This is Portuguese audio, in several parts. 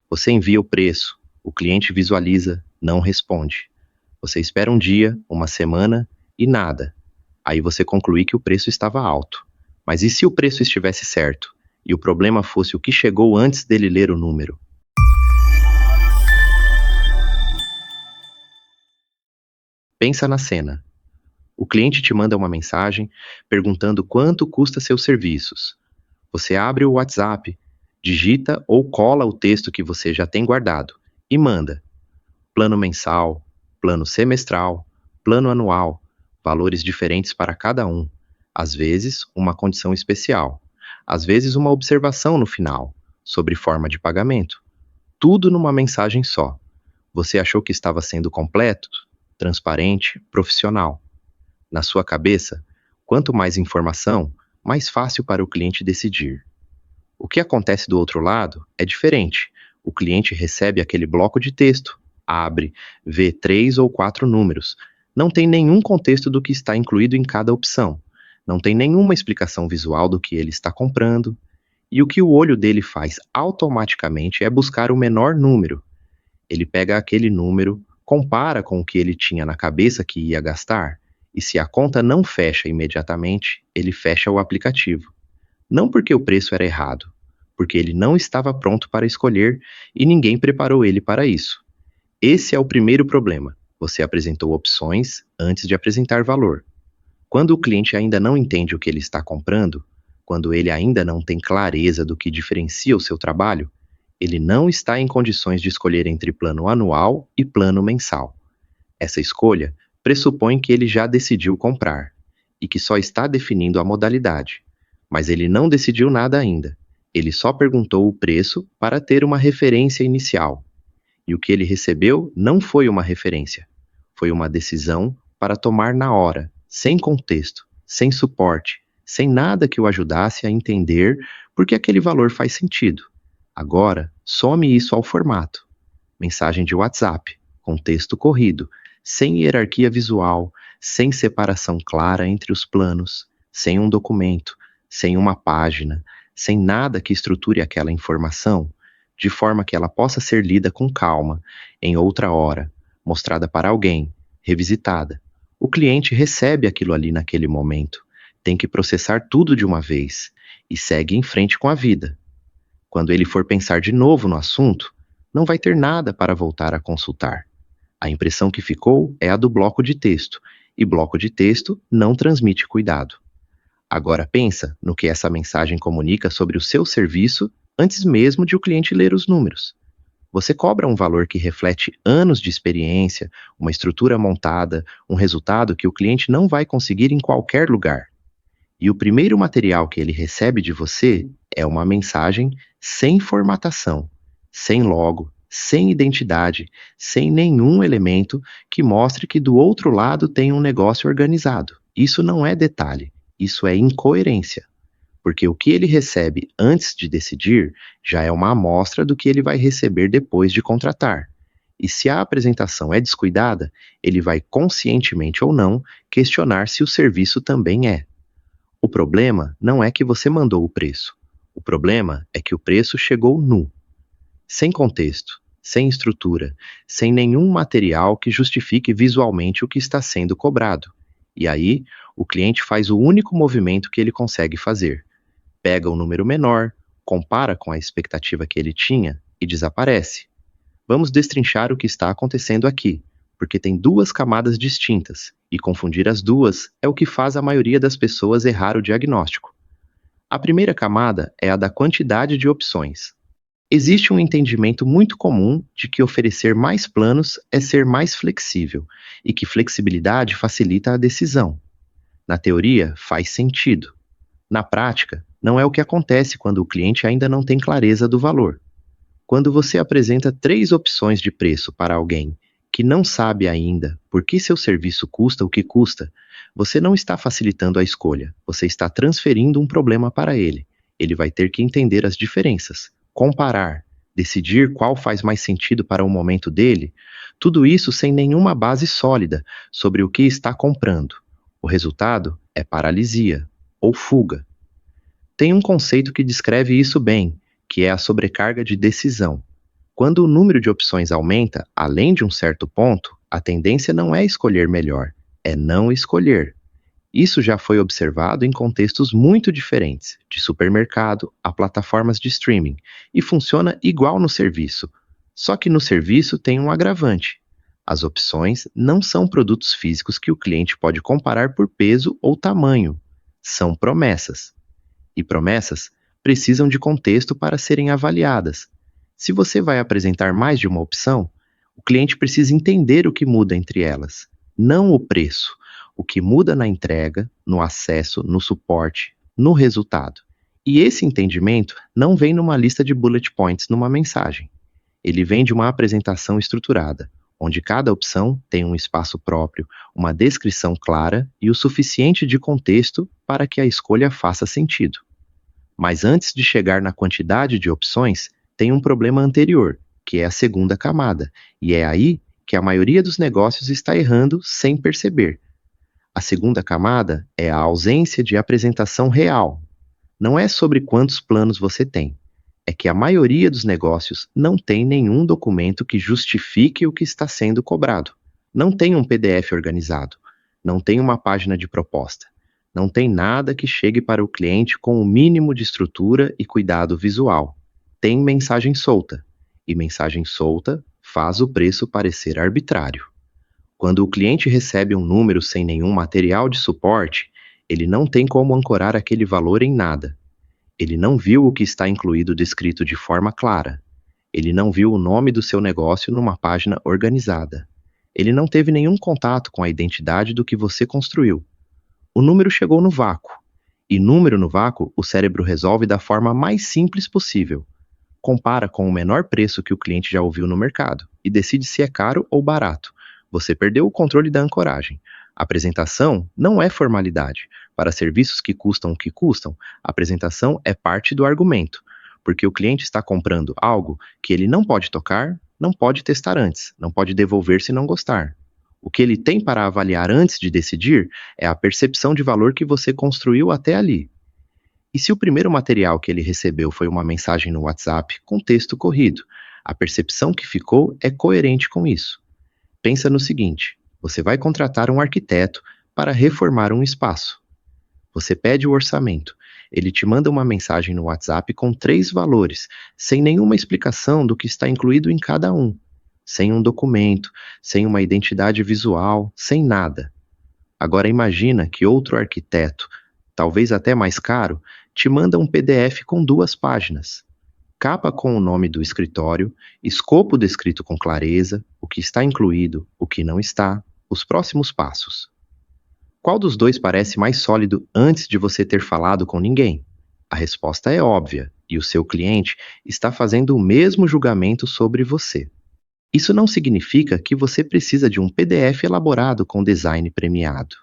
Você envia o preço, o cliente visualiza, não responde. Você espera um dia, uma semana e nada. Aí você conclui que o preço estava alto. Mas e se o preço estivesse certo? E o problema fosse o que chegou antes dele ler o número? Pensa na cena. O cliente te manda uma mensagem perguntando quanto custa seus serviços. Você abre o WhatsApp, digita ou cola o texto que você já tem guardado e manda. Plano mensal, plano semestral, plano anual, valores diferentes para cada um. Às vezes, uma condição especial. Às vezes, uma observação no final, sobre forma de pagamento. Tudo numa mensagem só. Você achou que estava sendo completo, transparente, profissional. Na sua cabeça, quanto mais informação, mais fácil para o cliente decidir. O que acontece do outro lado é diferente. O cliente recebe aquele bloco de texto, abre, vê 3 ou 4 números. Não tem nenhum contexto do que está incluído em cada opção. Não tem nenhuma explicação visual do que ele está comprando. E o que o olho dele faz automaticamente é buscar o menor número. Ele pega aquele número, compara com o que ele tinha na cabeça que ia gastar, e se a conta não fecha imediatamente, ele fecha o aplicativo. Não porque o preço era errado, porque ele não estava pronto para escolher e ninguém preparou ele para isso. Esse é o primeiro problema. Você apresentou opções antes de apresentar valor. Quando o cliente ainda não entende o que ele está comprando, quando ele ainda não tem clareza do que diferencia o seu trabalho, ele não está em condições de escolher entre plano anual e plano mensal. Essa escolha pressupõe que ele já decidiu comprar e que só está definindo a modalidade. Mas ele não decidiu nada ainda. Ele só perguntou o preço para ter uma referência inicial. E o que ele recebeu não foi uma referência. Foi uma decisão para tomar na hora, sem contexto, sem suporte, sem nada que o ajudasse a entender por que aquele valor faz sentido. Agora, some isso ao formato. Mensagem de WhatsApp, com texto corrido, sem hierarquia visual, sem separação clara entre os planos, sem um documento, sem uma página, sem nada que estruture aquela informação, de forma que ela possa ser lida com calma, em outra hora, mostrada para alguém, revisitada. O cliente recebe aquilo ali naquele momento, tem que processar tudo de uma vez e segue em frente com a vida. Quando ele for pensar de novo no assunto, não vai ter nada para voltar a consultar. A impressão que ficou é a do bloco de texto, e bloco de texto não transmite cuidado. Agora pensa no que essa mensagem comunica sobre o seu serviço antes mesmo de o cliente ler os números. Você cobra um valor que reflete anos de experiência, uma estrutura montada, um resultado que o cliente não vai conseguir em qualquer lugar. E o primeiro material que ele recebe de você é uma mensagem sem formatação, sem logo, sem identidade, sem nenhum elemento que mostre que do outro lado tem um negócio organizado. Isso não é detalhe, isso é incoerência. Porque o que ele recebe antes de decidir já é uma amostra do que ele vai receber depois de contratar. E se a apresentação é descuidada, ele vai conscientemente ou não questionar se o serviço também é. O problema não é que você mandou o preço. O problema é que o preço chegou nu, sem contexto, sem estrutura, sem nenhum material que justifique visualmente o que está sendo cobrado. E aí, o cliente faz o único movimento que ele consegue fazer. Pega o número menor, compara com a expectativa que ele tinha e desaparece. Vamos destrinchar o que está acontecendo aqui, porque tem duas camadas distintas, e confundir as duas é o que faz a maioria das pessoas errar o diagnóstico. A primeira camada é a da quantidade de opções. Existe um entendimento muito comum de que oferecer mais planos é ser mais flexível, e que flexibilidade facilita a decisão. Na teoria, faz sentido. Na prática, não é o que acontece quando o cliente ainda não tem clareza do valor. Quando você apresenta 3 opções de preço para alguém que não sabe ainda por que seu serviço custa o que custa, você não está facilitando a escolha, você está transferindo um problema para ele. Ele vai ter que entender as diferenças, comparar, decidir qual faz mais sentido para o momento dele, tudo isso sem nenhuma base sólida sobre o que está comprando. O resultado é paralisia ou fuga. Tem um conceito que descreve isso bem, que é a sobrecarga de decisão. Quando o número de opções aumenta além de um certo ponto, a tendência não é escolher melhor, é não escolher. Isso já foi observado em contextos muito diferentes, de supermercado a plataformas de streaming, e funciona igual no serviço. Só que no serviço tem um agravante. As opções não são produtos físicos que o cliente pode comparar por peso ou tamanho. São promessas. E promessas precisam de contexto para serem avaliadas. Se você vai apresentar mais de uma opção, o cliente precisa entender o que muda entre elas, não o preço, o que muda na entrega, no acesso, no suporte, no resultado. E esse entendimento não vem numa lista de bullet points numa mensagem. Ele vem de uma apresentação estruturada, onde cada opção tem um espaço próprio, uma descrição clara e o suficiente de contexto para que a escolha faça sentido. Mas antes de chegar na quantidade de opções, tem um problema anterior, que é a segunda camada, e é aí que a maioria dos negócios está errando sem perceber. A segunda camada é a ausência de apresentação real. Não é sobre quantos planos você tem. É que a maioria dos negócios não tem nenhum documento que justifique o que está sendo cobrado. Não tem um PDF organizado. Não tem uma página de proposta. Não tem nada que chegue para o cliente com o mínimo de estrutura e cuidado visual. Tem mensagem solta. E mensagem solta faz o preço parecer arbitrário. Quando o cliente recebe um número sem nenhum material de suporte, ele não tem como ancorar aquele valor em nada. Ele não viu o que está incluído descrito de forma clara. Ele não viu o nome do seu negócio numa página organizada. Ele não teve nenhum contato com a identidade do que você construiu. O número chegou no vácuo. E número no vácuo, o cérebro resolve da forma mais simples possível. Compara com o menor preço que o cliente já ouviu no mercado e decide se é caro ou barato. Você perdeu o controle da ancoragem. A apresentação não é formalidade. Para serviços que custam o que custam, a apresentação é parte do argumento, porque o cliente está comprando algo que ele não pode tocar, não pode testar antes, não pode devolver se não gostar. O que ele tem para avaliar antes de decidir é a percepção de valor que você construiu até ali. E se o primeiro material que ele recebeu foi uma mensagem no WhatsApp com texto corrido, a percepção que ficou é coerente com isso. Pensa no seguinte: você vai contratar um arquiteto para reformar um espaço. Você pede o orçamento. Ele te manda uma mensagem no WhatsApp com 3 valores, sem nenhuma explicação do que está incluído em cada um. Sem um documento, sem uma identidade visual, sem nada. Agora imagina que outro arquiteto, talvez até mais caro, te manda um PDF com 2 páginas. Capa com o nome do escritório, escopo descrito com clareza, o que está incluído, o que não está, os próximos passos. Qual dos dois parece mais sólido antes de você ter falado com ninguém? A resposta é óbvia, e o seu cliente está fazendo o mesmo julgamento sobre você. Isso não significa que você precisa de um PDF elaborado com design premiado.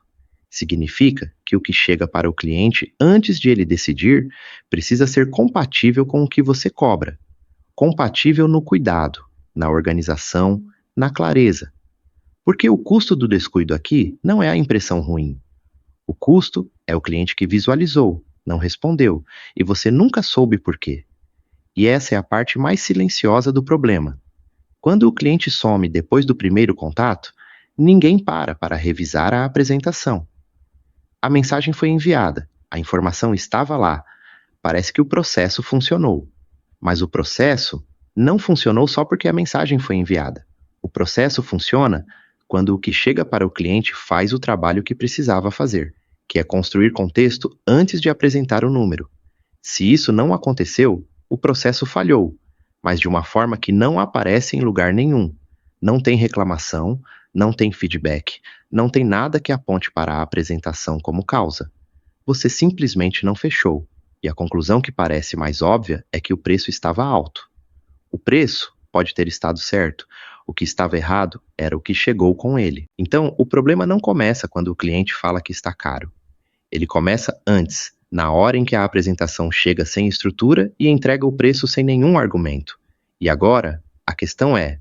Significa que o que chega para o cliente antes de ele decidir precisa ser compatível com o que você cobra. Compatível no cuidado, na organização, na clareza. Porque o custo do descuido aqui não é a impressão ruim. O custo é o cliente que visualizou, não respondeu, e você nunca soube por quê. E essa é a parte mais silenciosa do problema. Quando o cliente some depois do primeiro contato, ninguém para revisar a apresentação. A mensagem foi enviada, a informação estava lá. Parece que o processo funcionou. Mas o processo não funcionou só porque a mensagem foi enviada. O processo funciona quando o que chega para o cliente faz o trabalho que precisava fazer, que é construir contexto antes de apresentar o número. Se isso não aconteceu, o processo falhou, mas de uma forma que não aparece em lugar nenhum. Não tem reclamação, não tem feedback, não tem nada que aponte para a apresentação como causa. Você simplesmente não fechou, e a conclusão que parece mais óbvia é que o preço estava alto. O preço pode ter estado certo, o que estava errado era o que chegou com ele. Então, o problema não começa quando o cliente fala que está caro. Ele começa antes, na hora em que a apresentação chega sem estrutura e entrega o preço sem nenhum argumento. E agora, a questão é: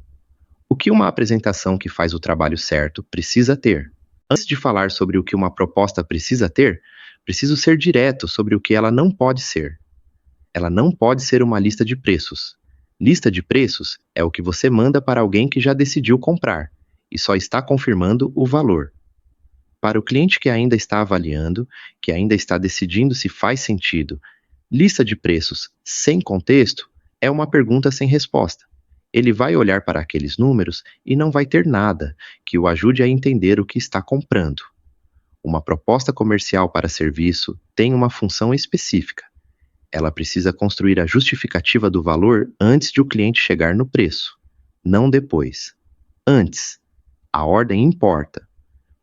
o que uma apresentação que faz o trabalho certo precisa ter? Antes de falar sobre o que uma proposta precisa ter, preciso ser direto sobre o que ela não pode ser. Ela não pode ser uma lista de preços. Lista de preços é o que você manda para alguém que já decidiu comprar e só está confirmando o valor. Para o cliente que ainda está avaliando, que ainda está decidindo se faz sentido, lista de preços sem contexto é uma pergunta sem resposta. Ele vai olhar para aqueles números e não vai ter nada que o ajude a entender o que está comprando. Uma proposta comercial para serviço tem uma função específica. Ela precisa construir a justificativa do valor antes de o cliente chegar no preço, não depois. Antes. A ordem importa.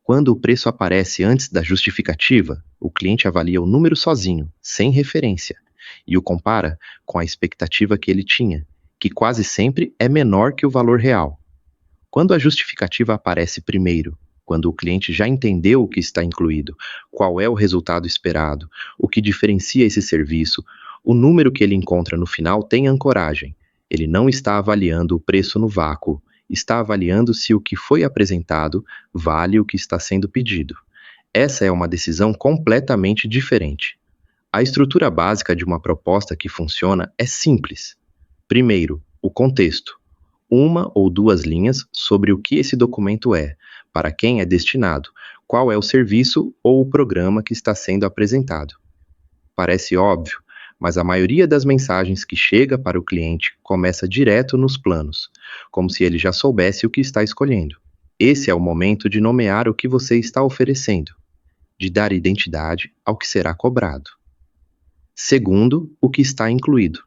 Quando o preço aparece antes da justificativa, o cliente avalia o número sozinho, sem referência, e o compara com a expectativa que ele tinha, que quase sempre é menor que o valor real. Quando a justificativa aparece primeiro, quando o cliente já entendeu o que está incluído, qual é o resultado esperado, o que diferencia esse serviço, o número que ele encontra no final tem ancoragem. Ele não está avaliando o preço no vácuo, está avaliando se o que foi apresentado vale o que está sendo pedido. Essa é uma decisão completamente diferente. A estrutura básica de uma proposta que funciona é simples. Primeiro, o contexto. Uma ou duas linhas sobre o que esse documento é, para quem é destinado, qual é o serviço ou o programa que está sendo apresentado. Parece óbvio, mas a maioria das mensagens que chega para o cliente começa direto nos planos, como se ele já soubesse o que está escolhendo. Esse é o momento de nomear o que você está oferecendo, de dar identidade ao que será cobrado. Segundo, o que está incluído.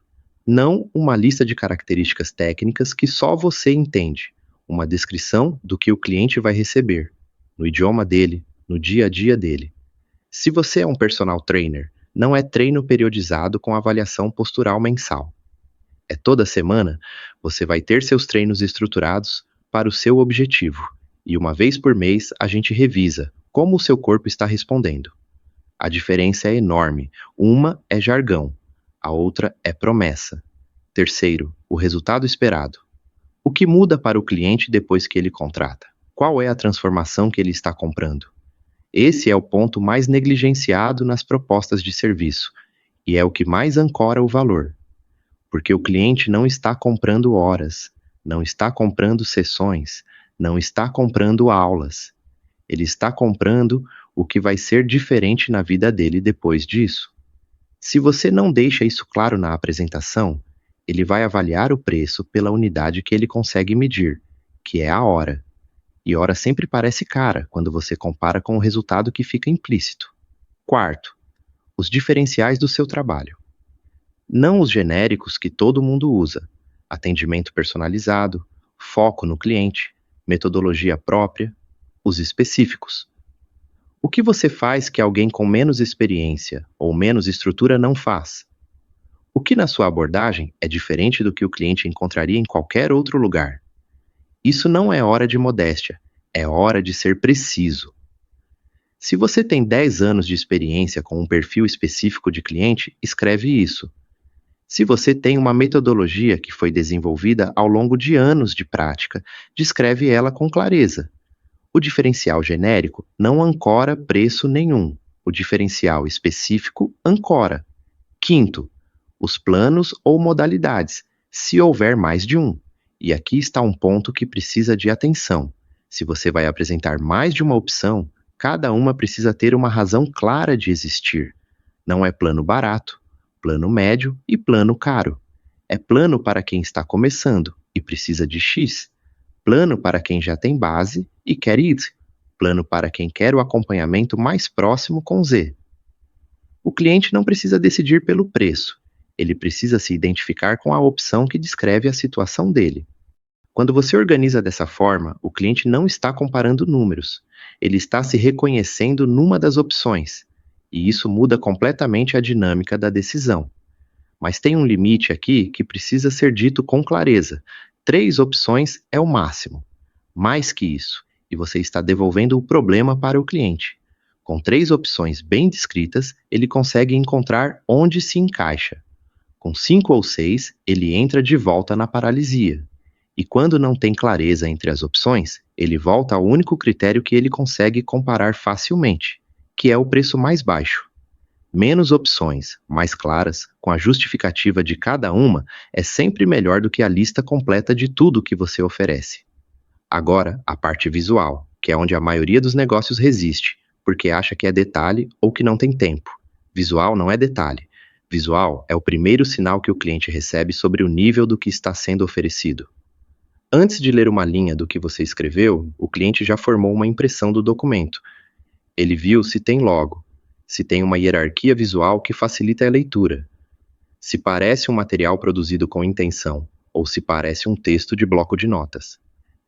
Não uma lista de características técnicas que só você entende, uma descrição do que o cliente vai receber, no idioma dele, no dia a dia dele. Se você é um personal trainer, não é treino periodizado com avaliação postural mensal. É toda semana, você vai ter seus treinos estruturados para o seu objetivo, e uma vez por mês a gente revisa como o seu corpo está respondendo. A diferença é enorme, uma é jargão, a outra é promessa. Terceiro, o resultado esperado. O que muda para o cliente depois que ele contrata? Qual é a transformação que ele está comprando? Esse é o ponto mais negligenciado nas propostas de serviço, e é o que mais ancora o valor. Porque o cliente não está comprando horas, não está comprando sessões, não está comprando aulas. Ele está comprando o que vai ser diferente na vida dele depois disso. Se você não deixa isso claro na apresentação, ele vai avaliar o preço pela unidade que ele consegue medir, que é a hora. E hora sempre parece cara quando você compara com o resultado que fica implícito. Quarto, os diferenciais do seu trabalho. Não os genéricos que todo mundo usa: atendimento personalizado, foco no cliente, metodologia própria, os específicos. O que você faz que alguém com menos experiência ou menos estrutura não faz? O que na sua abordagem é diferente do que o cliente encontraria em qualquer outro lugar? Isso não é hora de modéstia, é hora de ser preciso. Se você tem 10 anos de experiência com um perfil específico de cliente, escreve isso. Se você tem uma metodologia que foi desenvolvida ao longo de anos de prática, descreve ela com clareza. O diferencial genérico não ancora preço nenhum. O diferencial específico ancora. Quinto, os planos ou modalidades, se houver mais de um. E aqui está um ponto que precisa de atenção. Se você vai apresentar mais de uma opção, cada uma precisa ter uma razão clara de existir. Não é plano barato, plano médio e plano caro. É plano para quem está começando e precisa de X. Plano para quem já tem base e quer Y. Plano para quem quer o acompanhamento mais próximo com Z. O cliente não precisa decidir pelo preço. Ele precisa se identificar com a opção que descreve a situação dele. Quando você organiza dessa forma, o cliente não está comparando números. Ele está se reconhecendo numa das opções. E isso muda completamente a dinâmica da decisão. Mas tem um limite aqui que precisa ser dito com clareza. 3 opções é o máximo. Mais que isso, e você está devolvendo o problema para o cliente. Com 3 opções bem descritas, ele consegue encontrar onde se encaixa. Com 5 ou 6, ele entra de volta na paralisia. E quando não tem clareza entre as opções, ele volta ao único critério que ele consegue comparar facilmente, que é o preço mais baixo. Menos opções, mais claras, com a justificativa de cada uma, é sempre melhor do que a lista completa de tudo que você oferece. Agora, a parte visual, que é onde a maioria dos negócios resiste, porque acha que é detalhe ou que não tem tempo. Visual não é detalhe. Visual é o primeiro sinal que o cliente recebe sobre o nível do que está sendo oferecido. Antes de ler uma linha do que você escreveu, o cliente já formou uma impressão do documento. Ele viu se tem logo, se tem uma hierarquia visual que facilita a leitura, se parece um material produzido com intenção, ou se parece um texto de bloco de notas.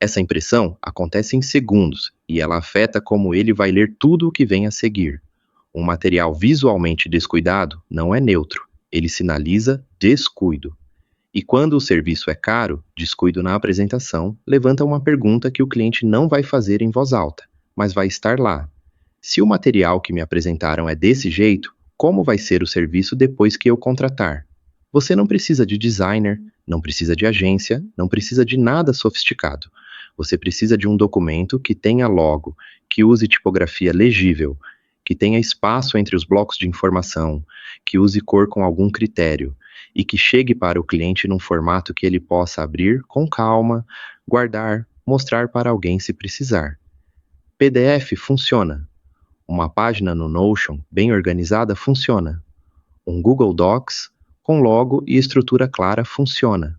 Essa impressão acontece em segundos e ela afeta como ele vai ler tudo o que vem a seguir. Um material visualmente descuidado não é neutro, ele sinaliza descuido. E quando o serviço é caro, descuido na apresentação levanta uma pergunta que o cliente não vai fazer em voz alta, mas vai estar lá. Se o material que me apresentaram é desse jeito, como vai ser o serviço depois que eu contratar? Você não precisa de designer, não precisa de agência, não precisa de nada sofisticado. Você precisa de um documento que tenha logo, que use tipografia legível, que tenha espaço entre os blocos de informação, que use cor com algum critério e que chegue para o cliente num formato que ele possa abrir com calma, guardar, mostrar para alguém se precisar. PDF funciona. Uma página no Notion bem organizada funciona. Um Google Docs com logo e estrutura clara funciona.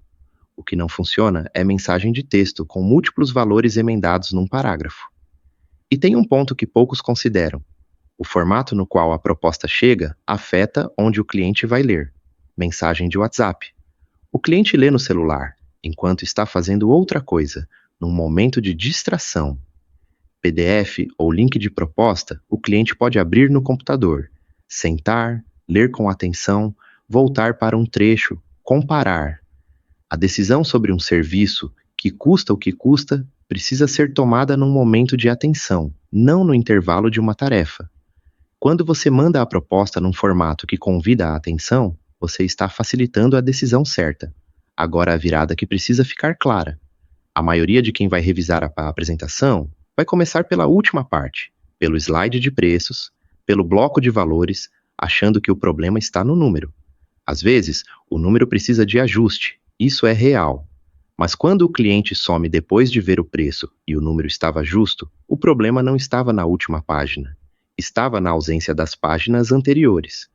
O que não funciona é mensagem de texto com múltiplos valores emendados num parágrafo. E tem um ponto que poucos consideram. O formato no qual a proposta chega afeta onde o cliente vai ler. Mensagem de WhatsApp. O cliente lê no celular, enquanto está fazendo outra coisa, num momento de distração. PDF ou link de proposta, o cliente pode abrir no computador, sentar, ler com atenção, voltar para um trecho, comparar. A decisão sobre um serviço, que custa o que custa, precisa ser tomada num momento de atenção, não no intervalo de uma tarefa. Quando você manda a proposta num formato que convida a atenção, você está facilitando a decisão certa. Agora a virada que precisa ficar clara. A maioria de quem vai revisar a apresentação vai começar pela última parte, pelo slide de preços, pelo bloco de valores, achando que o problema está no número. Às vezes, o número precisa de ajuste, isso é real. Mas quando o cliente some depois de ver o preço e o número estava justo, o problema não estava na última página. Estava na ausência das páginas anteriores.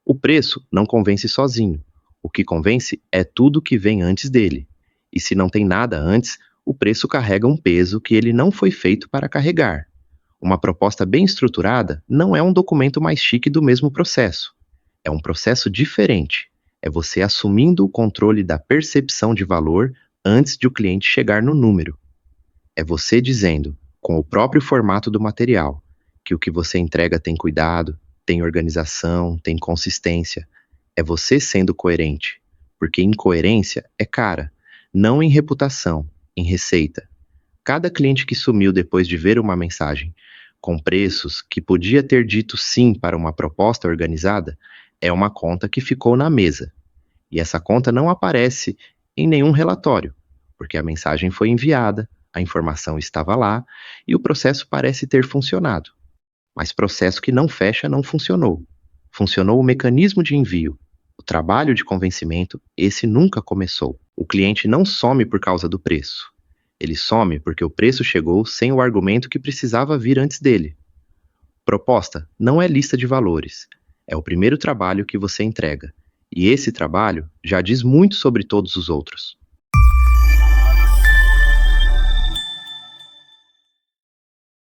O preço não convence sozinho. O que convence é tudo que vem antes dele. E se não tem nada antes, o preço carrega um peso que ele não foi feito para carregar. Uma proposta bem estruturada não é um documento mais chique do mesmo processo. É um processo diferente. É você assumindo o controle da percepção de valor antes de o cliente chegar no número. É você dizendo, com o próprio formato do material, que o que você entrega tem cuidado, tem organização, tem consistência. É você sendo coerente, porque incoerência é cara, não em reputação, em receita. Cada cliente que sumiu depois de ver uma mensagem com preços que podia ter dito sim para uma proposta organizada é uma conta que ficou na mesa. E essa conta não aparece em nenhum relatório, porque a mensagem foi enviada, a informação estava lá e o processo parece ter funcionado. Mas processo que não fecha não funcionou. Funcionou o mecanismo de envio. O trabalho de convencimento, esse nunca começou. O cliente não some por causa do preço. Ele some porque o preço chegou sem o argumento que precisava vir antes dele. Proposta não é lista de valores. É o primeiro trabalho que você entrega. E esse trabalho já diz muito sobre todos os outros.